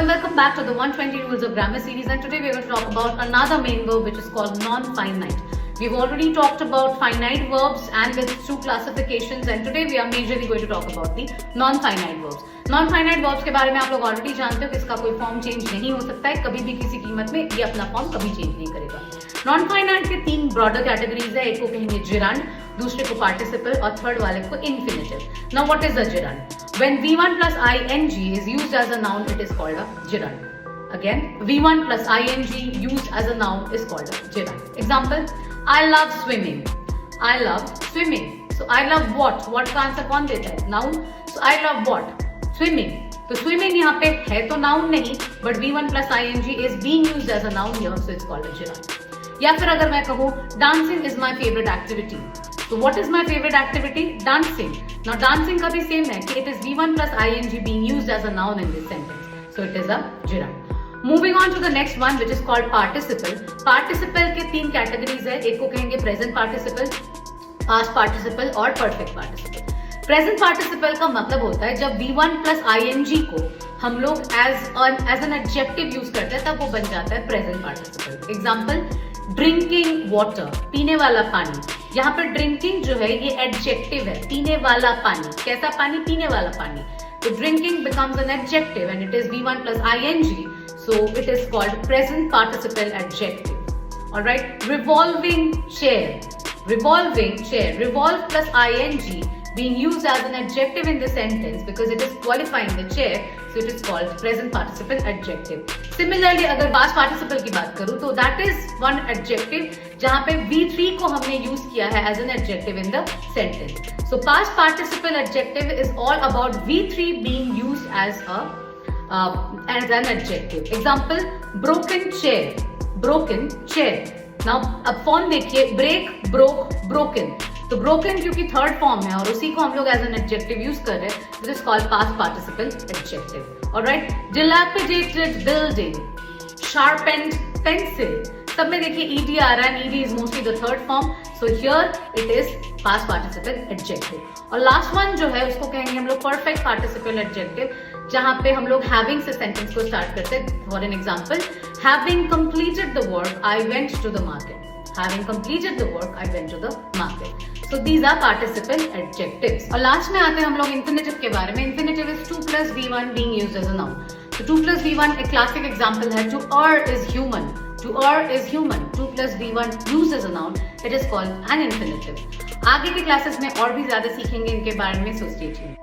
and welcome back to the 120 Rules of Grammar series, and today we are going to talk about another main verb which is called non-finite. We've already talked about finite verbs and its two classifications, and today we are majorly going to talk about the non-finite verbs. Non-finite verbs के बारे में आप लोग already जानते हो कि इसका कोई फॉर्म चेंज नहीं हो सकता है, कभी भी किसी कीमत में ये अपना फॉर्म कभी चेंज नहीं करेगा. नॉन-फाइनाइट के तीन ब्रॉडर कैटेगरीज है, एक को कहेंगे जिरांड, दूसरे को पार्टिसिपल और थर्ड वाले को infinitive. Now what is a gerund? When V1 plus ing is used as a noun, it is called a gerund. Again, V1 plus ing used as a noun is called a gerund. Example, I love swimming. I love swimming. So I love what? What का answer कौन देता है? Noun. So I love what? Swimming. तो swimming यहाँ पे है तो noun नहीं, but V1 plus ing is being used as a noun here, so it's called a gerund. या फिर अगर मैं कहूँ dancing is my favorite activity. So what is my favorite activity? Dancing. Now dancing का भी same है कि it is V1 plus ing being used as a noun in this sentence. So it is a gerund. Moving on to the next one which is called participle. Participle के तीन categories है, एक को कहेंगे present participle, past participle और perfect participle. Present participle का मतलब होता है जब V1 plus ing को हम लोग as an adjective use करते हैं तब वो बन जाता है present participle. Example, drinking water, पीने वाला पानी. यहाँ पर ड्रिंकिंग जो है ये एडजेक्टिव है, पीने वाला पानी. कैसा पानी? पीने वाला पानी. तो drinking becomes an adjective and it is V1 plus ing, so it is called present participle adjective. All right. Revolving chair. Revolving chair. Revolve plus ing being used as an adjective in the sentence because it is qualifying the chair, so it is called present participle adjective. Similarly, अगर past participle की बात करूँ तो that is one adjective जहाँ पे V3 को हमने use किया है as an adjective in the sentence. So past participle adjective is all about V3 being used as an adjective. Example, broken chair. Broken chair. Now अब form देखिए, break, broke, broken. तो broken क्योंकि third form है और उसी को हम लोग एज एन एडजेक्टिव यूज कर रहे हैं, this is called past participle adjective. Alright. dilapidated building, sharpened pencil, सब में देखिए ed आ रहा है, ed is mostly the third form, so here it is past participle adjective. और लास्ट वन जो है उसको कहेंगे हम लोग perfect participle adjective, जहां पे हम लोग having से सेंटेंस को स्टार्ट करते हैं. For an example, having completed the work I went to the market. Having completed the work, I went to the market. So these are participle adjectives. और last में आते हैं हम लोग infinitive के बारे में. Infinitive is 2 plus V1 being used as a noun. So 2 plus V1 एक classic example है. To err is human. To err is human. 2 plus V1 used as a noun. It is called an infinitive. आगे के classes में और भी ज्यादा सीखेंगे इनके बारे में, so stay tuned.